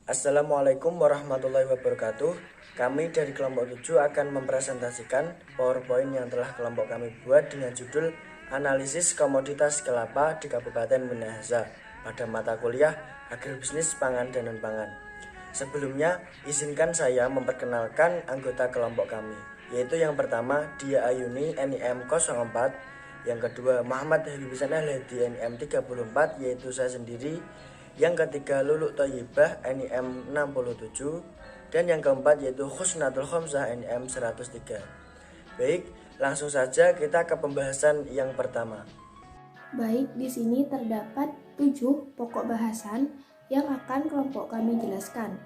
Assalamualaikum warahmatullahi wabarakatuh. Kami dari kelompok 7 akan mempresentasikan PowerPoint yang telah kelompok kami buat dengan judul Analisis Komoditas Kelapa di Kabupaten Minahasa pada mata kuliah Agribisnis Pangan dan Non-Pangan. Sebelumnya, izinkan saya memperkenalkan anggota kelompok kami, yaitu yang pertama Dia Ayuni NIM 04, yang kedua Muhammad Habibisan Hadi NIM 34, yaitu saya sendiri, yang ketiga Luluk Thayyibah NIM 67, dan yang keempat yaitu Husnatul Khomsah NIM 103. Baik, langsung saja kita ke pembahasan yang pertama. Baik, di sini terdapat 7 pokok bahasan yang akan kelompok kami jelaskan.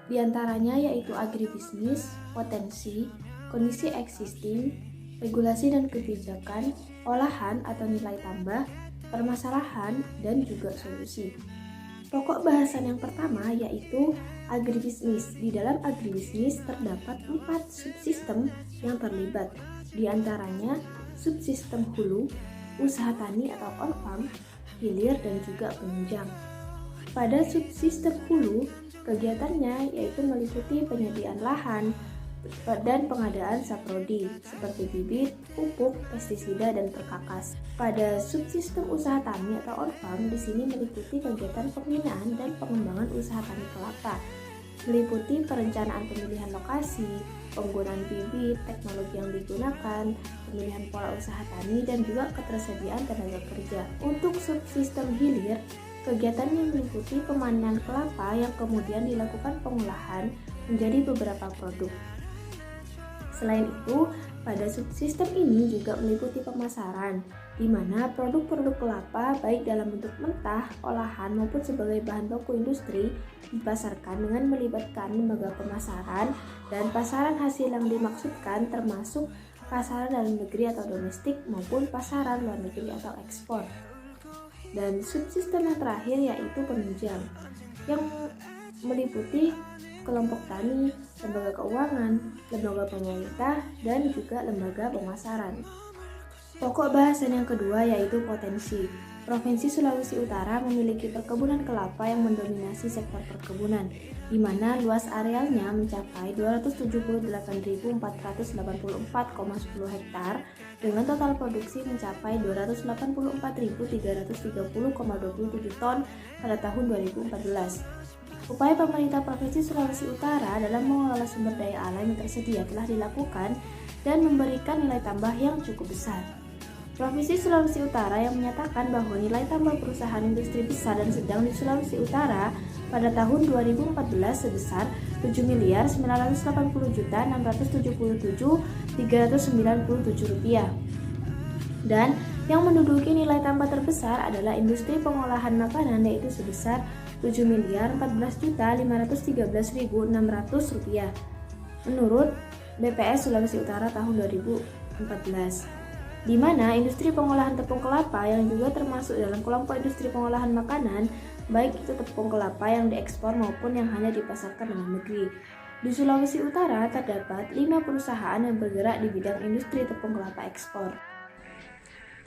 Di antaranya yaitu agribisnis, potensi, kondisi existing, regulasi dan kebijakan, olahan atau nilai tambah, permasalahan, dan juga solusi. Pokok bahasan yang pertama yaitu agribisnis. Di dalam agribisnis terdapat 4 subsistem yang terlibat. Di antaranya subsistem hulu, usaha tani atau on-farm, hilir, dan juga penunjang. Pada subsistem hulu, kegiatannya yaitu meliputi penyediaan lahan dan pengadaan saprodi seperti bibit, pupuk, pestisida, dan perkakas. Pada subsistem usaha tani atau on-farm, di sini meliputi kegiatan pembinaan dan pengembangan usaha tani kelapa, meliputi perencanaan pemilihan lokasi, penggunaan bibit, teknologi yang digunakan, pemilihan pola usaha tani, dan juga ketersediaan tenaga kerja. Untuk subsistem hilir, kegiatannya meliputi pemanenan kelapa yang kemudian dilakukan pengolahan menjadi beberapa produk. Selain itu, pada subsistem ini juga meliputi pemasaran, di mana produk-produk kelapa baik dalam bentuk mentah, olahan maupun sebagai bahan baku industri dipasarkan dengan melibatkan lembaga pemasaran dan pasaran hasil yang dimaksudkan termasuk pasaran dalam negeri atau domestik maupun pasaran luar negeri atau ekspor. Dan subsistem yang terakhir yaitu penunjang yang meliputi kelompok tani, lembaga keuangan, lembaga pemerintah, dan juga lembaga pemasaran. Pokok bahasan yang kedua yaitu potensi. Provinsi Sulawesi Utara memiliki perkebunan kelapa yang mendominasi sektor perkebunan, di mana luas arealnya mencapai 278.484,10 hektar dengan total produksi mencapai 284.330,27 ton pada tahun 2014. Upaya pemerintah Provinsi Sulawesi Utara dalam mengelola sumber daya alam yang tersedia telah dilakukan dan memberikan nilai tambah yang cukup besar. Provinsi Sulawesi Utara yang menyatakan bahwa nilai tambah perusahaan industri besar dan sedang di Sulawesi Utara pada tahun 2014 sebesar Rp7.980.677.397 dan yang menduduki nilai tambah terbesar adalah industri pengolahan makanan yaitu sebesar Rp7.014.513.600 menurut BPS Sulawesi Utara tahun 2014, di mana industri pengolahan tepung kelapa yang juga termasuk dalam kelompok industri pengolahan makanan, baik itu tepung kelapa yang diekspor maupun yang hanya dipasarkan dalam negeri. Di Sulawesi Utara terdapat 5 perusahaan yang bergerak di bidang industri tepung kelapa ekspor.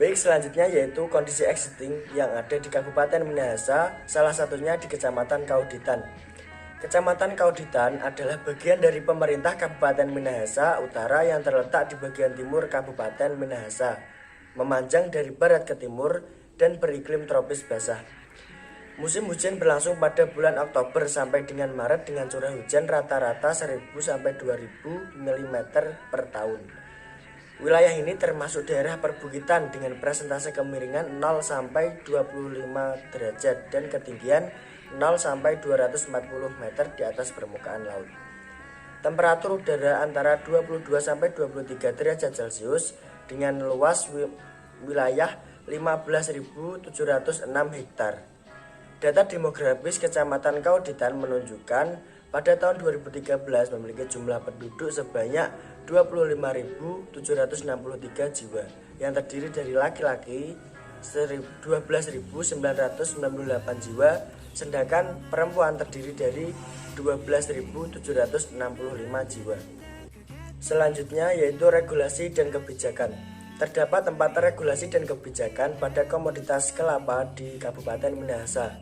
Baik, selanjutnya yaitu kondisi existing yang ada di Kabupaten Minahasa, salah satunya di Kecamatan Kauditan. Kecamatan Kauditan adalah bagian dari pemerintah Kabupaten Minahasa Utara yang terletak di bagian timur Kabupaten Minahasa, memanjang dari barat ke timur dan beriklim tropis basah. Musim hujan berlangsung pada bulan Oktober sampai dengan Maret dengan curah hujan rata-rata 1.000 sampai 2.000 mm per tahun. Wilayah ini termasuk daerah perbukitan dengan persentase kemiringan 0 sampai 25 derajat dan ketinggian 0 sampai 240 meter di atas permukaan laut. Temperatur udara antara 22 sampai 23 derajat Celcius dengan luas wilayah 15.706 hektar. Data demografis Kecamatan Kauditan menunjukkan pada tahun 2013 memiliki jumlah penduduk sebanyak 25.763 jiwa yang terdiri dari laki-laki 12.998 jiwa, sedangkan perempuan terdiri dari 12.765 jiwa. Selanjutnya yaitu regulasi dan kebijakan. Terdapat 4 regulasi dan kebijakan pada komoditas kelapa di Kabupaten Minahasa.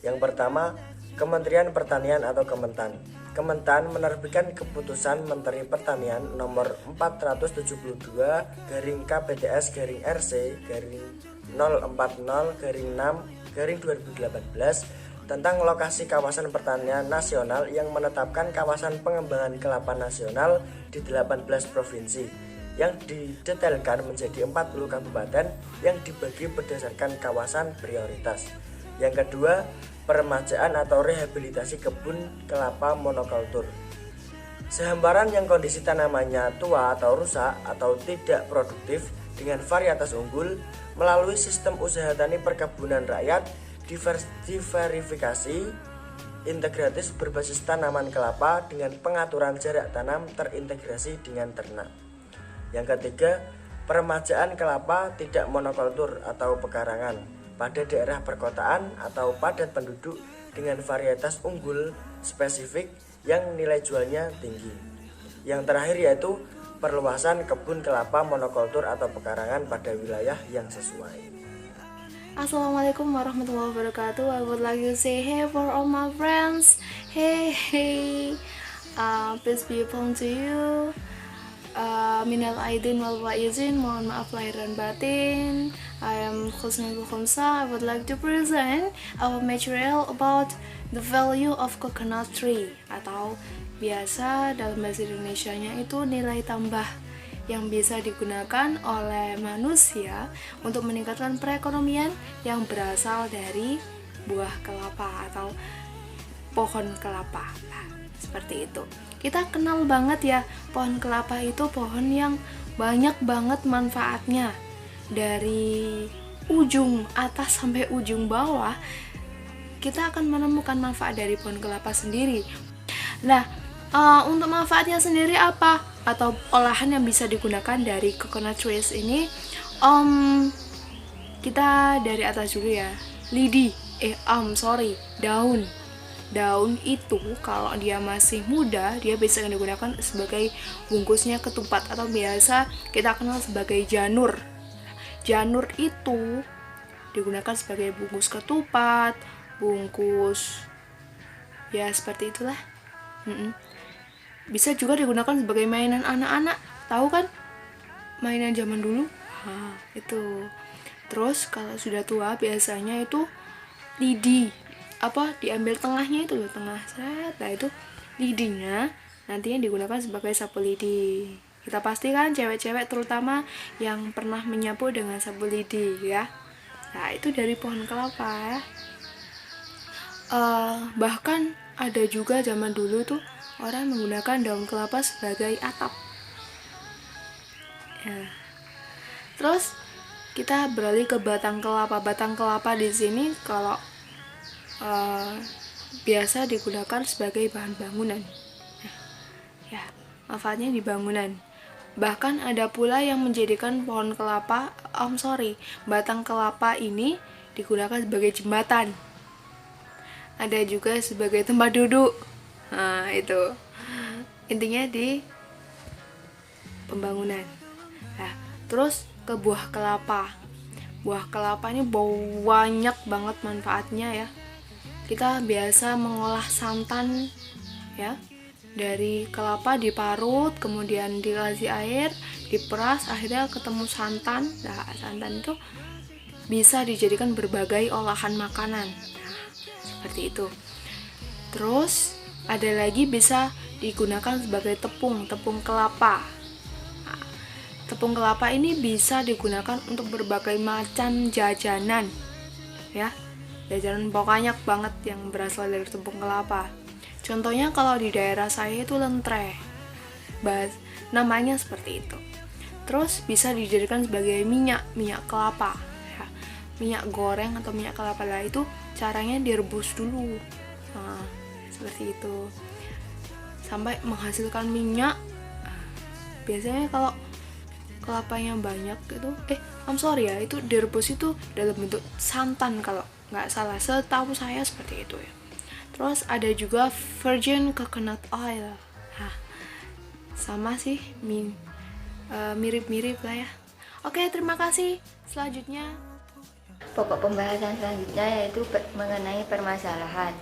Yang pertama, Kementerian Pertanian atau Kementan. Kementan menerbitkan keputusan Menteri Pertanian nomor 472/KPTS/RC/040/6/2018 tentang lokasi kawasan pertanian nasional yang menetapkan kawasan pengembangan kelapa nasional di 18 provinsi yang didetailkan menjadi 40 kabupaten yang dibagi berdasarkan kawasan prioritas. Yang kedua, peremajaan atau rehabilitasi kebun kelapa monokultur. Sehamparan yang kondisi tanamannya tua atau rusak atau tidak produktif dengan varietas unggul melalui sistem usaha tani perkebunan rakyat diverifikasi integratif berbasis tanaman kelapa dengan pengaturan jarak tanam terintegrasi dengan ternak. Yang ketiga, peremajaan kelapa tidak monokultur atau pekarangan pada daerah perkotaan atau padat penduduk dengan varietas unggul spesifik yang nilai jualnya tinggi. Yang terakhir yaitu perluasan kebun kelapa monokultur atau pekarangan pada wilayah yang sesuai. Assalamualaikum warahmatullahi wabarakatuh. I would like to say hey for all my friends. Hey, peace be upon to you. Minal aidin wal faizin, mohon maaf lahir dan batin. I am Khusnul Khumsa. I would like to present our material about the value of coconut tree, atau biasa dalam bahasa Indonesianya itu nilai tambah yang bisa digunakan oleh manusia untuk meningkatkan perekonomian yang berasal dari buah kelapa atau pohon kelapa. Nah, seperti itu. Kita kenal banget ya, pohon kelapa itu pohon yang banyak banget manfaatnya. Dari ujung atas sampai ujung bawah, kita akan menemukan manfaat dari pohon kelapa sendiri. Nah, untuk manfaatnya sendiri apa? Atau olahan yang bisa digunakan dari coconut trees ini, kita dari atas dulu ya. Daun itu kalau dia masih muda, dia bisa digunakan sebagai bungkusnya ketupat atau biasa kita kenal sebagai janur. Janur itu digunakan sebagai bungkus ketupat, bungkus ya seperti itulah. Bisa juga digunakan sebagai mainan anak-anak, tahu kan? Mainan zaman dulu. Itu. Terus kalau sudah tua biasanya itu diambil tengahnya itu loh, tengah set. Nah itu lidinya nantinya digunakan sebagai sapu lidi. Kita pastikan cewek-cewek terutama yang pernah menyapu dengan sapu lidi ya. Nah itu dari pohon kelapa ya. Bahkan ada juga zaman dulu tuh orang menggunakan daun kelapa sebagai atap ya. Terus kita beralih ke batang kelapa. Batang kelapa di sini kalau biasa digunakan sebagai bahan bangunan ya, manfaatnya di bangunan. Bahkan ada pula yang menjadikan batang kelapa ini digunakan sebagai jembatan. Ada juga sebagai tempat duduk. Nah itu intinya di pembangunan. Nah terus ke buah kelapa. Buah kelapa ini banyak banget manfaatnya ya. Kita biasa mengolah santan ya, dari kelapa diparut, kemudian dikasih air, diperas, akhirnya ketemu santan. Nah, santan itu bisa dijadikan berbagai olahan makanan. Nah, seperti itu. Terus ada lagi bisa digunakan sebagai tepung kelapa. Nah, tepung kelapa ini bisa digunakan untuk berbagai macam jajanan ya. Jajanan banyak banget yang berasal dari tepung kelapa. Contohnya kalau di daerah saya itu lentre, namanya seperti itu. Terus bisa dijadikan sebagai minyak kelapa ya. Minyak goreng atau minyak kelapa lah itu caranya direbus dulu. Nah, seperti itu sampai menghasilkan minyak. Biasanya kalau kelapanya banyak itu itu direbus itu dalam bentuk santan kalau nggak salah, setahu saya seperti itu ya. Terus ada juga virgin coconut oil. Sama sih, mirip-mirip lah ya. Oke, terima kasih. Selanjutnya pokok pembahasan selanjutnya yaitu mengenai permasalahan.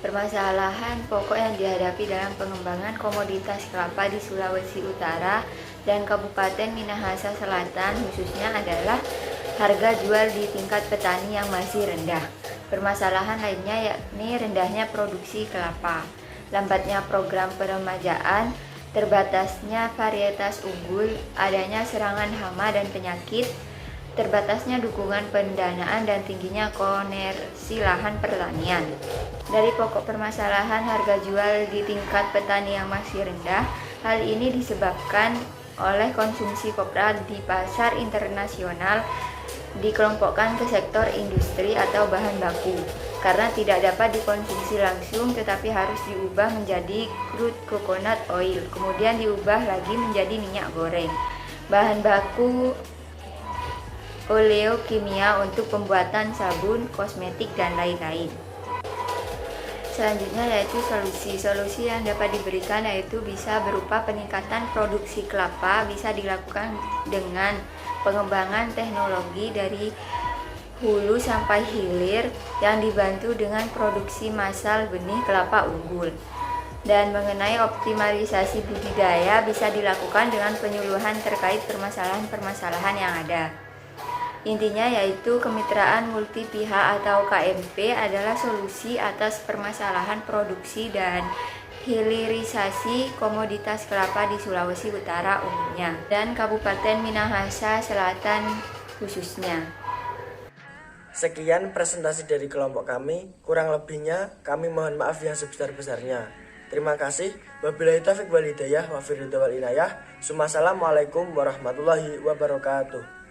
Permasalahan pokok yang dihadapi dalam pengembangan komoditas kelapa di Sulawesi Utara dan Kabupaten Minahasa Selatan khususnya adalah harga jual di tingkat petani yang masih rendah. Permasalahan lainnya yakni rendahnya produksi kelapa, lambatnya program peremajaan, terbatasnya varietas unggul, adanya serangan hama dan penyakit, terbatasnya dukungan pendanaan dan tingginya konersi lahan pertanian. Dari pokok permasalahan harga jual di tingkat petani yang masih rendah, hal ini disebabkan oleh konsumsi kopra di pasar internasional dikelompokkan ke sektor industri atau bahan baku karena tidak dapat dikonsumsi langsung tetapi harus diubah menjadi crude coconut oil, kemudian diubah lagi menjadi minyak goreng. Bahan baku oleokimia untuk pembuatan sabun, kosmetik, dan lain-lain. Selanjutnya yaitu solusi yang dapat diberikan yaitu bisa berupa peningkatan produksi kelapa, bisa dilakukan dengan pengembangan teknologi dari hulu sampai hilir yang dibantu dengan produksi massal benih kelapa unggul. Dan mengenai optimalisasi budidaya bisa dilakukan dengan penyuluhan terkait permasalahan-permasalahan yang ada. Intinya yaitu kemitraan multi pihak atau KMP adalah solusi atas permasalahan produksi dan hilirisasi komoditas kelapa di Sulawesi Utara umumnya dan Kabupaten Minahasa Selatan khususnya. Sekian presentasi dari kelompok kami, kurang lebihnya kami mohon maaf yang sebesar-besarnya. Terima kasih. Wabillahi taufiq wal hidayah wa firridha wal inayah. Assalamualaikum warahmatullahi wabarakatuh.